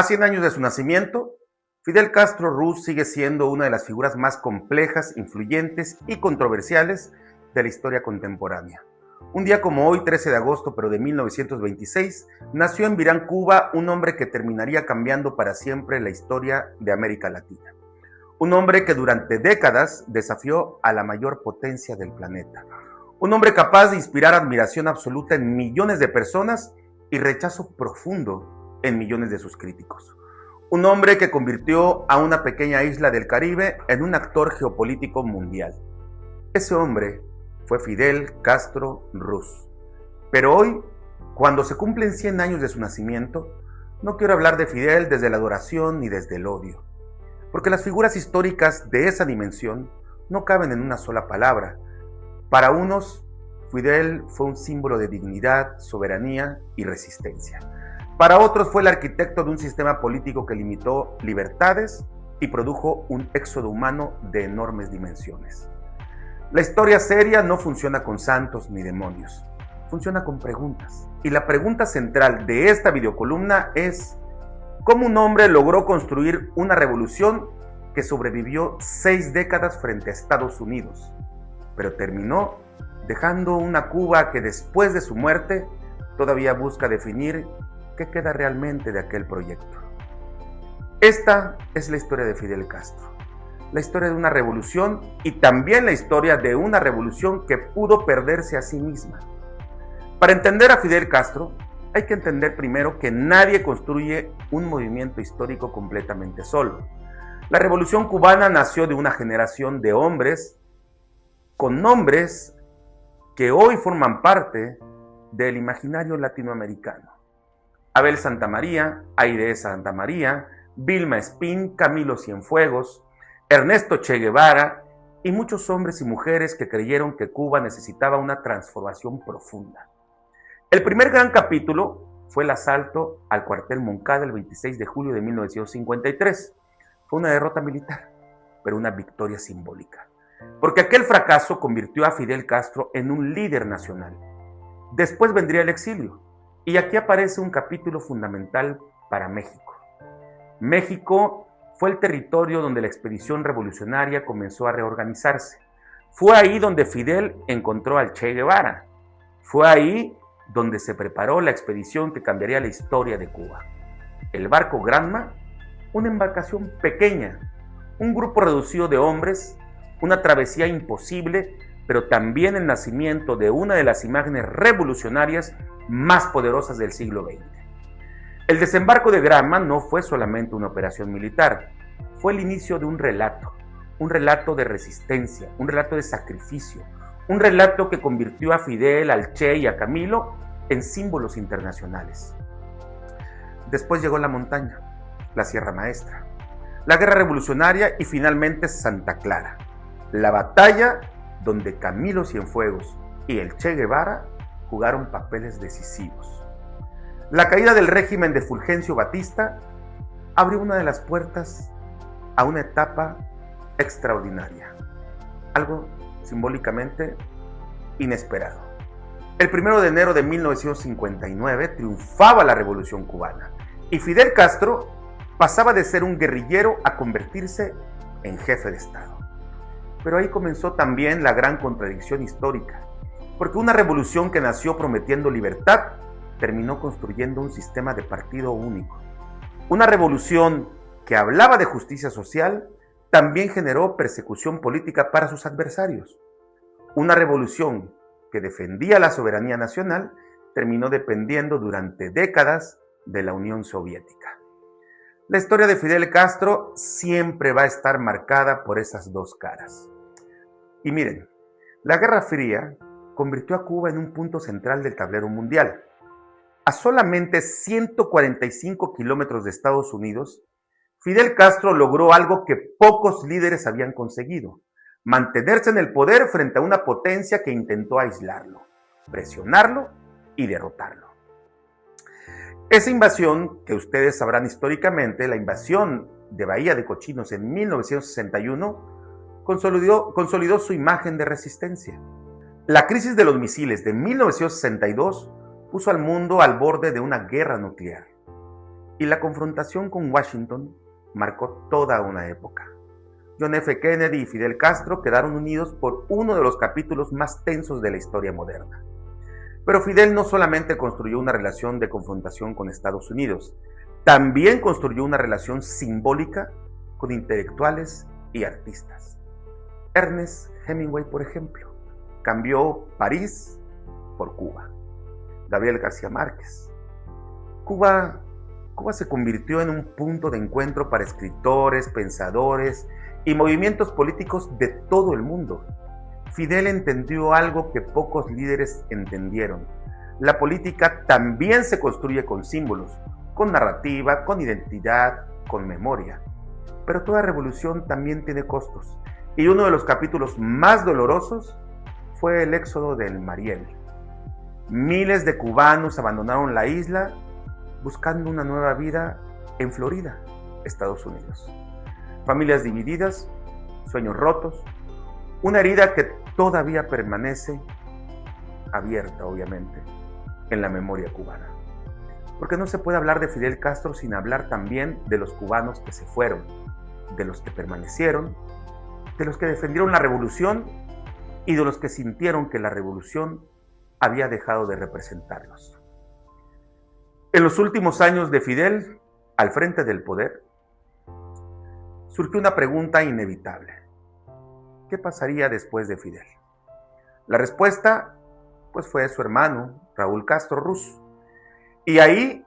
A 100 años de su nacimiento, Fidel Castro Ruz sigue siendo una de las figuras más complejas, influyentes y controversiales de la historia contemporánea. Un día como hoy, 13 de agosto, pero de 1926, nació en Virán, Cuba, un hombre que terminaría cambiando para siempre la historia de América Latina. Un hombre que durante décadas desafió a la mayor potencia del planeta. Un hombre capaz de inspirar admiración absoluta en millones de personas y rechazo profundo en millones de sus críticos. Un hombre que convirtió a una pequeña isla del Caribe en un actor geopolítico mundial. Ese hombre fue Fidel Castro Ruz. Pero hoy, cuando se cumplen 100 años de su nacimiento, no quiero hablar de Fidel desde la adoración ni desde el odio, porque las figuras históricas de esa dimensión no caben en una sola palabra. Para unos, Fidel fue un símbolo de dignidad, soberanía y resistencia. Para otros fue el arquitecto de un sistema político que limitó libertades y produjo un éxodo humano de enormes dimensiones. La historia seria no funciona con santos ni demonios, funciona con preguntas. Y la pregunta central de esta videocolumna es: ¿cómo un hombre logró construir una revolución que sobrevivió 6 décadas frente a Estados Unidos, pero terminó dejando una Cuba que después de su muerte todavía busca definir qué queda realmente de aquel proyecto? Esta es la historia de Fidel Castro, la historia de una revolución y también la historia de una revolución que pudo perderse a sí misma. Para entender a Fidel Castro, hay que entender primero que nadie construye un movimiento histórico completamente solo. La Revolución Cubana nació de una generación de hombres con nombres que hoy forman parte del imaginario latinoamericano. Abel Santamaría, Aide Santamaría, Vilma Espín, Camilo Cienfuegos, Ernesto Che Guevara y muchos hombres y mujeres que creyeron que Cuba necesitaba una transformación profunda. El primer gran capítulo fue el asalto al cuartel Moncada el 26 de julio de 1953. Fue una derrota militar, pero una victoria simbólica, porque aquel fracaso convirtió a Fidel Castro en un líder nacional. Después vendría el exilio, y aquí aparece un capítulo fundamental para México. México fue el territorio donde la expedición revolucionaria comenzó a reorganizarse. Fue ahí donde Fidel encontró al Che Guevara. Fue ahí donde se preparó la expedición que cambiaría la historia de Cuba. El barco Granma, una embarcación pequeña, un grupo reducido de hombres, una travesía imposible, pero también el nacimiento de una de las imágenes revolucionarias más poderosas del siglo XX. El desembarco de Granma no fue solamente una operación militar, fue el inicio de un relato de resistencia, un relato de sacrificio, un relato que convirtió a Fidel, al Che y a Camilo en símbolos internacionales. Después llegó la montaña, la Sierra Maestra, la guerra revolucionaria y finalmente Santa Clara, la batalla donde Camilo Cienfuegos y el Che Guevara jugaron papeles decisivos. La caída del régimen de Fulgencio Batista abrió una de las puertas a una etapa extraordinaria, algo simbólicamente inesperado. El 1 de enero de 1959 triunfaba la Revolución Cubana y Fidel Castro pasaba de ser un guerrillero a convertirse en jefe de Estado. Pero ahí comenzó también la gran contradicción histórica, porque una revolución que nació prometiendo libertad terminó construyendo un sistema de partido único. Una revolución que hablaba de justicia social también generó persecución política para sus adversarios. Una revolución que defendía la soberanía nacional terminó dependiendo durante décadas de la Unión Soviética. La historia de Fidel Castro siempre va a estar marcada por esas dos caras. Y miren, la Guerra Fría convirtió a Cuba en un punto central del tablero mundial. A solamente 145 kilómetros de Estados Unidos, Fidel Castro logró algo que pocos líderes habían conseguido: mantenerse en el poder frente a una potencia que intentó aislarlo, presionarlo y derrotarlo. Esa invasión, que ustedes sabrán históricamente, la invasión de Bahía de Cochinos en 1961, consolidó su imagen de resistencia. La crisis de los misiles de 1962 puso al mundo al borde de una guerra nuclear. y la confrontación con Washington marcó toda una época. John F. Kennedy y Fidel Castro quedaron unidos por uno de los capítulos más tensos de la historia moderna. Pero Fidel no solamente construyó una relación de confrontación con Estados Unidos, también construyó una relación simbólica con intelectuales y artistas. Ernest Hemingway, por ejemplo, cambió París por Cuba. Gabriel García Márquez. Cuba se convirtió en un punto de encuentro para escritores, pensadores y movimientos políticos de todo el mundo. Fidel entendió algo que pocos líderes entendieron. La política también se construye con símbolos, con narrativa, con identidad, con memoria. Pero toda revolución también tiene costos. Y uno de los capítulos más dolorosos fue el éxodo del Mariel. Miles de cubanos abandonaron la isla buscando una nueva vida en Florida, Estados Unidos. Familias divididas, sueños rotos, una herida que todavía permanece abierta, obviamente, en la memoria cubana. Porque no se puede hablar de Fidel Castro sin hablar también de los cubanos que se fueron, de los que permanecieron, de los que defendieron la revolución y de los que sintieron que la revolución había dejado de representarlos. En los últimos años de Fidel, al frente del poder, surgió una pregunta inevitable. ¿Qué pasaría después de Fidel? La respuesta, pues, fue su hermano, Raúl Castro Ruz. Y ahí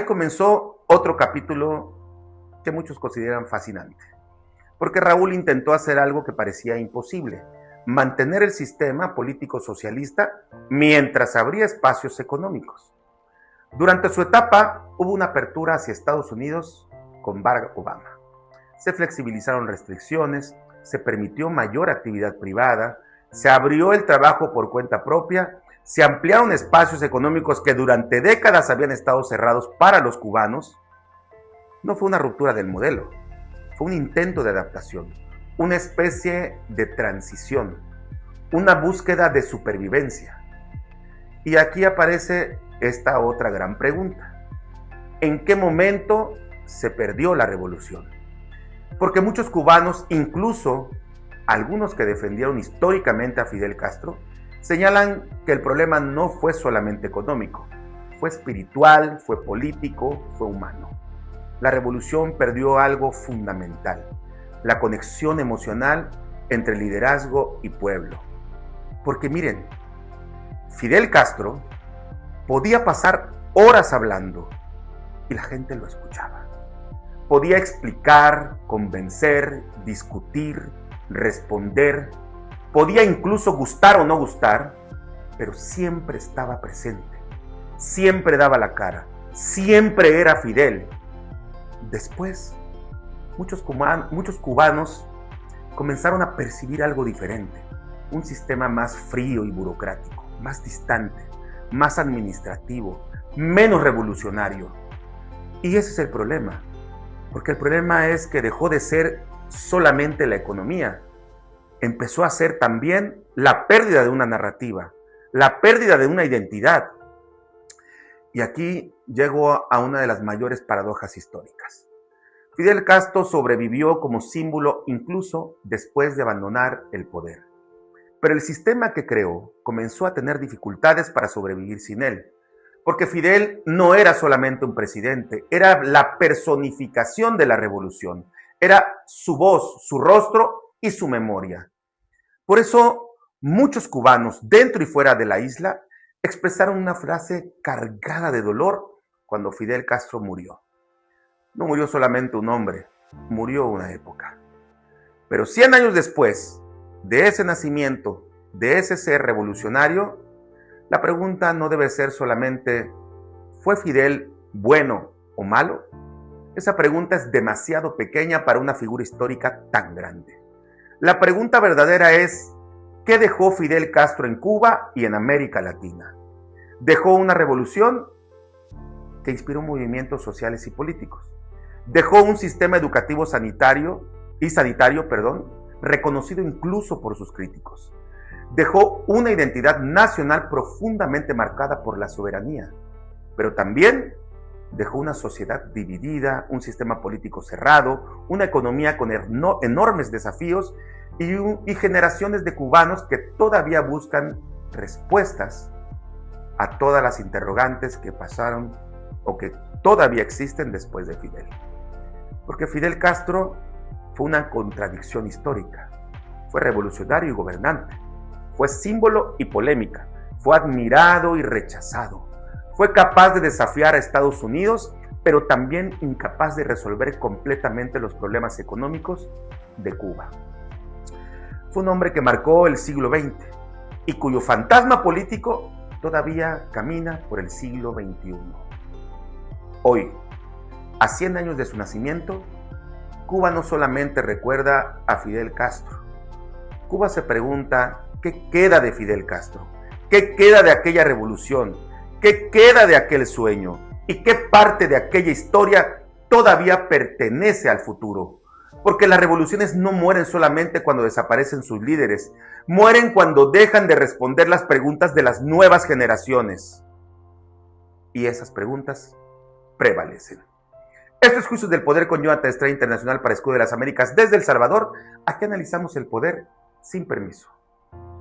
comenzó otro capítulo que muchos consideran fascinante. Porque Raúl intentó hacer algo que parecía imposible: mantener el sistema político socialista mientras abría espacios económicos. Durante su etapa hubo una apertura hacia Estados Unidos con Barack Obama. Se flexibilizaron restricciones, se permitió mayor actividad privada, se abrió el trabajo por cuenta propia, se ampliaron espacios económicos que durante décadas habían estado cerrados para los cubanos. No fue una ruptura del modelo, fue un intento de adaptación, una especie de transición, una búsqueda de supervivencia. Y aquí aparece esta otra gran pregunta: ¿en qué momento se perdió la revolución? Porque muchos cubanos, incluso algunos que defendieron históricamente a Fidel Castro, señalan que el problema no fue solamente económico, fue espiritual, fue político, fue humano. La revolución perdió algo fundamental: la conexión emocional entre liderazgo y pueblo. Porque miren, Fidel Castro podía pasar horas hablando y la gente lo escuchaba. Podía explicar, convencer, discutir, responder. Podía incluso gustar o no gustar, pero siempre estaba presente. Siempre daba la cara. Siempre era Fidel. Después, muchos cubanos comenzaron a percibir algo diferente. Un sistema más frío y burocrático, más distante, más administrativo, menos revolucionario. Y ese es el problema. Porque el problema es que dejó de ser solamente la economía. Empezó a ser también la pérdida de una narrativa, la pérdida de una identidad. Y aquí llego a una de las mayores paradojas históricas. Fidel Castro sobrevivió como símbolo incluso después de abandonar el poder. Pero el sistema que creó comenzó a tener dificultades para sobrevivir sin él. Porque Fidel no era solamente un presidente, era la personificación de la revolución. Era su voz, su rostro y su memoria. Por eso, muchos cubanos, dentro y fuera de la isla, expresaron una frase cargada de dolor cuando Fidel Castro murió. No murió solamente un hombre, murió una época. Pero 100 años después de ese nacimiento, de ese ser revolucionario, la pregunta no debe ser solamente: ¿fue Fidel bueno o malo? Esa pregunta es demasiado pequeña para una figura histórica tan grande. La pregunta verdadera es: ¿qué dejó Fidel Castro en Cuba y en América Latina? Dejó una revolución que inspiró movimientos sociales y políticos. Dejó un sistema educativo sanitario, reconocido incluso por sus críticos. Dejó una identidad nacional profundamente marcada por la soberanía, pero también Dejó una sociedad dividida, un sistema político cerrado, una economía con enormes desafíos y generaciones de cubanos que todavía buscan respuestas a todas las interrogantes que pasaron o que todavía existen después de Fidel. Porque Fidel Castro fue una contradicción histórica. Fue revolucionario y gobernante. Fue símbolo y polémica. Fue admirado y rechazado. Fue capaz de desafiar a Estados Unidos, pero también incapaz de resolver completamente los problemas económicos de Cuba. Fue un hombre que marcó el siglo XX y cuyo fantasma político todavía camina por el siglo XXI. Hoy, a 100 años de su nacimiento, Cuba no solamente recuerda a Fidel Castro. Cuba se pregunta, ¿qué queda de Fidel Castro? ¿Qué queda de aquella revolución? ¿Qué queda de aquel sueño? ¿Y qué parte de aquella historia todavía pertenece al futuro? Porque las revoluciones no mueren solamente cuando desaparecen sus líderes, mueren cuando dejan de responder las preguntas de las nuevas generaciones. Y esas preguntas prevalecen. Esto es Juicios del Poder con Jonathan Estrella Internacional para Escudo de las Américas desde El Salvador. Aquí analizamos el poder sin permiso.